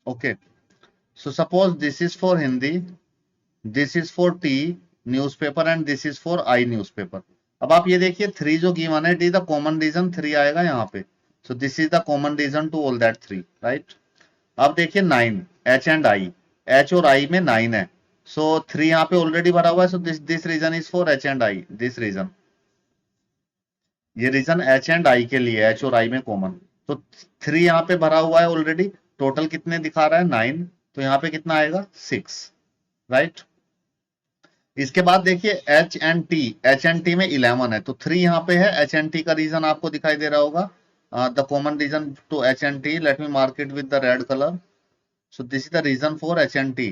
Okay. So suppose this is for Hindi, this is for T newspaper and this is for I newspaper. अब आप ये देखिए three जो given है, the the common region three आएगा यहाँ पे। So this is the common region to all that three, right. अब देखिए nine, H and I, H और आई में नाइन है, सो थ्री यहाँ पे ऑलरेडी भरा हुआ है, so this this region is for H and I, this region, ये रीजन एच एंड आई के लिए, एच और आई में कॉमन। तो थ्री यहाँ पे भरा हुआ है ऑलरेडी, टोटल कितने दिखा रहा है, नाइन, तो यहाँ पे कितना आएगा, सिक्स, राइट। इसके बाद देखिए H and T, H and T में 11 है, तो थ्री यहाँ पे है, एच एंड टी का रीजन आपको दिखाई दे रहा होगा, the common region to H and T, let me mark it with the red colour. So this is the region for H and T,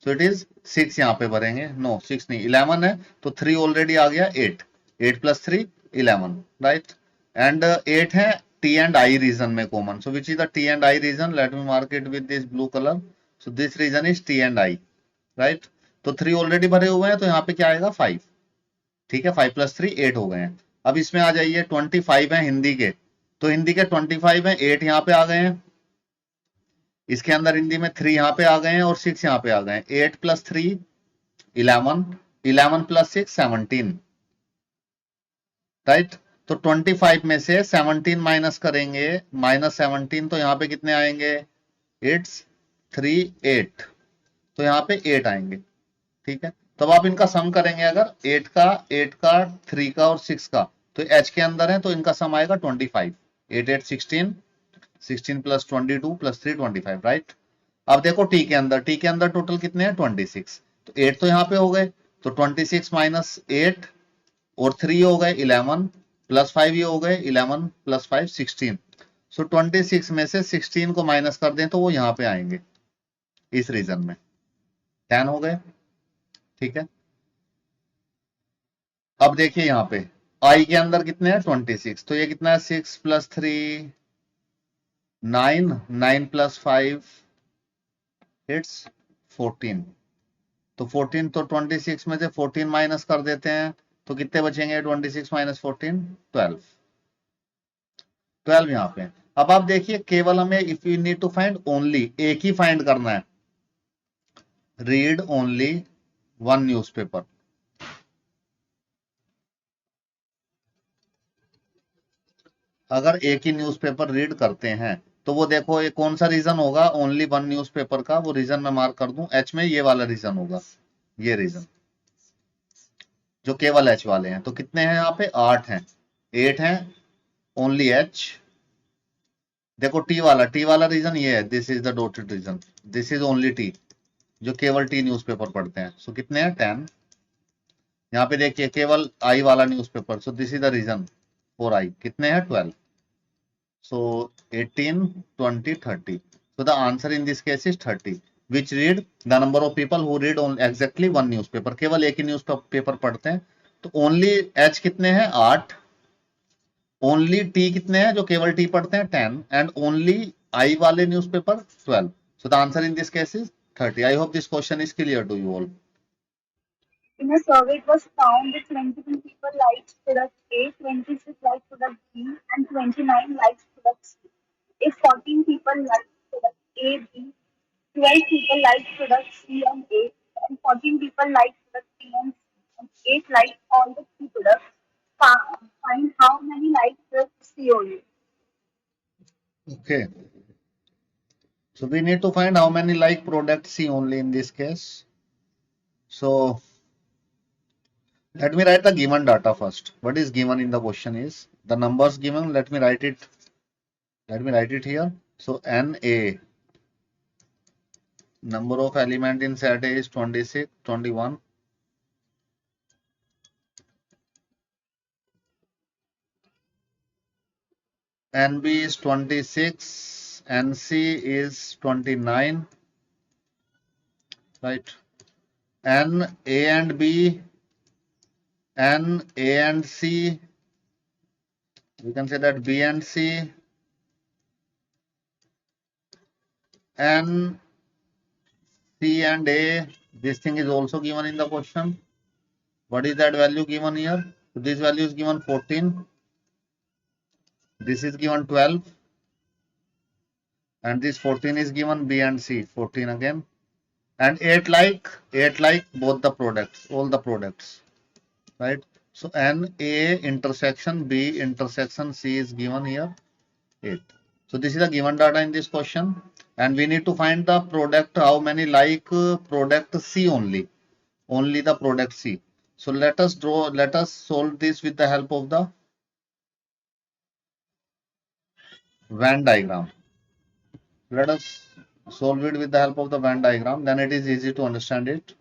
so it is six, यहाँ पे भरेंगे, no six नहीं 11 है, तो थ्री ऑलरेडी आ गया, eight, eight plus three 11, right. And eight है T and I region में common, so which is the T and I region, let me mark it with this blue colour. So this region is T and I, right. तो three already भरे हुए हैं, तो यहाँ पे क्या आएगा, फाइव, ठीक है, फाइव प्लस थ्री एट हो गए हैं। अब इसमें आ जाइए, 25 है हिंदी के, तो हिंदी के 25 है, एट यहाँ पे आ गए हैं, इसके अंदर हिंदी में थ्री यहाँ पे आ गए हैं और सिक्स यहाँ पे आ गए हैं, eight plus three 11, 11 plus six 17, right. तो 25 में से 17 माइनस करेंगे, माइनस 17, तो यहाँ पे कितने आएंगे, इट्स थ्री एट, तो यहाँ पे एट आएंगे, ठीक है। तब आप इनका सम करेंगे, अगर एट का थ्री का और सिक्स का, तो एच के अंदर है, तो इनका सम आएगा 25, eight eight 16, 16 plus 22 plus three 25, right. अब देखो टी के अंदर, टी के अंदर टोटल कितने हैं, 26, तो एट तो यहाँ पे हो गए, तो 26 माइनस एट और थ्री हो गए 11, प्लस फाइव ये हो गए 11 प्लस फाइव 16, सो 26 में से 16 को माइनस कर दें तो वो यहाँ पे आएंगे, इस रीजन में 10 हो गए, ठीक है। अब देखिए यहाँ पे आई के अंदर कितने हैं, 26, तो ये कितना है, six plus three 9, 9 plus five it's 14, तो 14, तो 26 में से 14 माइनस कर देते हैं, तो कितने बचेंगे, 26 माइनस 14 12, 12 यहाँ पे। अब आप देखिए केवल हमें, if you need to find only, एक ही फाइंड करना है, रीड ओनली वन न्यूज़पेपर। अगर एक ही न्यूज़पेपर रीड करते हैं, तो वो देखो ये कौन सा रीजन होगा, ओनली वन न्यूज़पेपर का, वो रीजन मैं मार्क कर दूं, एच में ये वाला रीजन होगा, ये रीजन जो केवल एच वाले हैं। तो कितने हैं यहाँ पे, आठ हैं, एट हैं, ओनली एच। देखो टी वाला रीजन ये है, this is the dotted region, this is only T, जो केवल टी न्यूज़पेपर पढ़ते हैं, सो कितने हैं, 10। यहाँ पे देखिए केवल आई वाला newspaper, so this is the region for I, कितने हैं, 12, so 18 20 30, so the answer in this case is 30, which read the number of people who read only exactly one newspaper, केवल एक ही न्यूज़पेपर पढ़ते हैं। तो ओनली एच कितने हैं, आठ, ओनली टी कितने हैं, जो केवल टी पढ़ते हैं, 10, एंड ओनली आई वाले newspaper 12, so the answer in this case is 30। I hope this question is clear to you all। In a survey, it was found that 21 people liked product A, 26 liked product B, and 29 liked product C. If 14 people liked product A, B, 12 people liked product C and A, and 14 people liked product B and C, and 8 liked all the three products, find how many liked product C only. Okay, so we need to find how many like product C only in this case. So let me write the given data first. What is given in the question is the numbers given. Let me write it. Let me write it here. So NA, number of element in set A is 26, 21. NB is 26. NC is 29. Right. N, A and B, N, A and C. We can say that B and C. N, C and A. This thing is also given in the question. What is that value given here? So this value is given 14. This is given 12. and this 14 is given B and C, 14 again, and 8 like both the products, all the products, right? So N A intersection B intersection C is given here 8. So this is the given data in this question, and we need to find the product, how many like product C only the product C. So let us solve this with the help of the Venn diagram. Let us solve it with the help of the Venn diagram, then it is easy to understand it.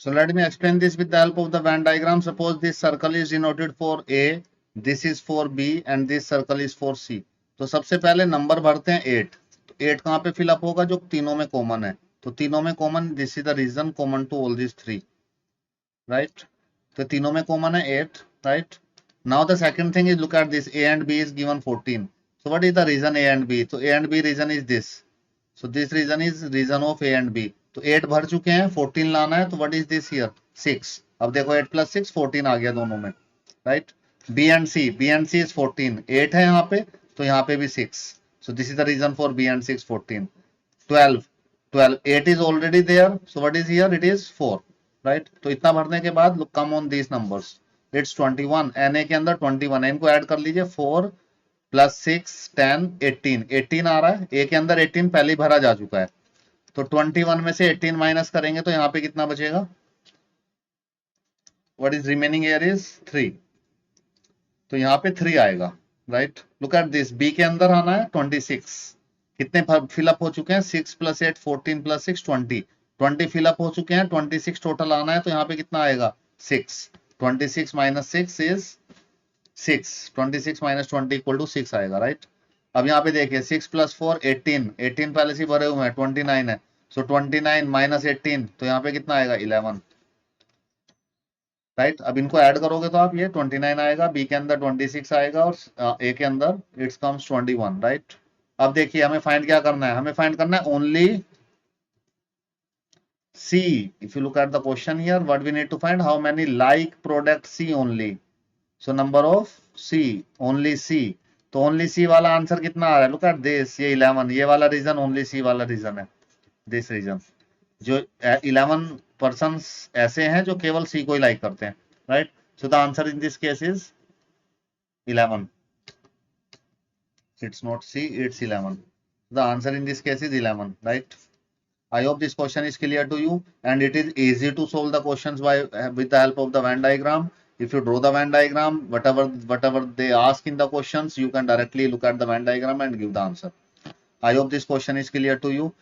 So let me explain this with the help of the Venn diagram. Suppose this circle is denoted for A, this is for B, and this circle is for C. तो सबसे पहले number भरते हैं 8. तो 8 कहाँ पे fill up होगा? जो तीनों में कॉमन है. तो तीनों में common, this is the region common to all this 3, right? तो तीनों में कॉमन है 8, right? Now the second thing is, look at this, A and B is given 14. So what is the reason A and B? So A and B reason is this. So this reason is reason of A and B. तो 8 भर चुके हैं, 14 लाना है, तो what is this here? 6. अब देखो 8 plus 6, 14 आ गया दोनों में, right? B and C is 14. 8 है यहाँ पे, तो यहाँ पे भी 6. So this is the reason for B and 6, 14. 12, 8 is already there. So what is here? It is 4, right? तो इतना भरने के बाद look, come on these numbers. It's 21. Na के अंदर 21 है, इनको ऐड कर लीजिए. 4 प्लस 6 10 18, 18 आ रहा है. ए के अंदर 18 पहले ही भरा जा चुका है, तो 21 में से 18 माइनस करेंगे तो यहाँ पे कितना बचेगा? What is remaining here is 3. तो यहाँ पे 3 आएगा, right? Look at this, B के अंदर आना है 26. कितने फिलअप हो चुके हैं? 6 प्लस 8 14 प्लस 6 20. 20 फिलअप हो चुके हैं, 26 टोटल आना है, तो यहाँ पे कितना आएगा? 6. 26 minus 6 is 6. 26 minus 20 equal to 6 आएगा, राइट? अब यहाँ पे देखिए 6 प्लस 4 18, 18 पहले से भरे हुए हैं, 29 है. सो 29 माइनस 18, तो यहाँ पे कितना आएगा? 11, राइट? अब इनको ऐड करोगे तो आप ये 29 आएगा, बी के अंदर 26 आएगा, और ए के अंदर इट्स कम्स 21, राइट? अब देखिए हमें फाइंड क्या करना है? हमें फाइंड करना है only C. If you look at the question here, what we need to find? How many like product C only? So number of C, only C. तो ओनली सी वाला आंसर कितना आ रहा है? लुक एट दिस, ये 11. ये वाला reason only सी वाला reason है, दिस रीजन. जो 11 पर्सन्स ऐसे हैं जो केवल सी को ही लाइक करते हैं, right? So the answer in this case is 11. It's not C, it's 11. The answer in this case is 11, right? I hope this question is clear to you, and it is easy to solve the questions with the help of the Venn diagram. If you draw the Venn diagram, whatever they ask in the questions, you can directly look at the Venn diagram and give the answer. I hope this question is clear to you.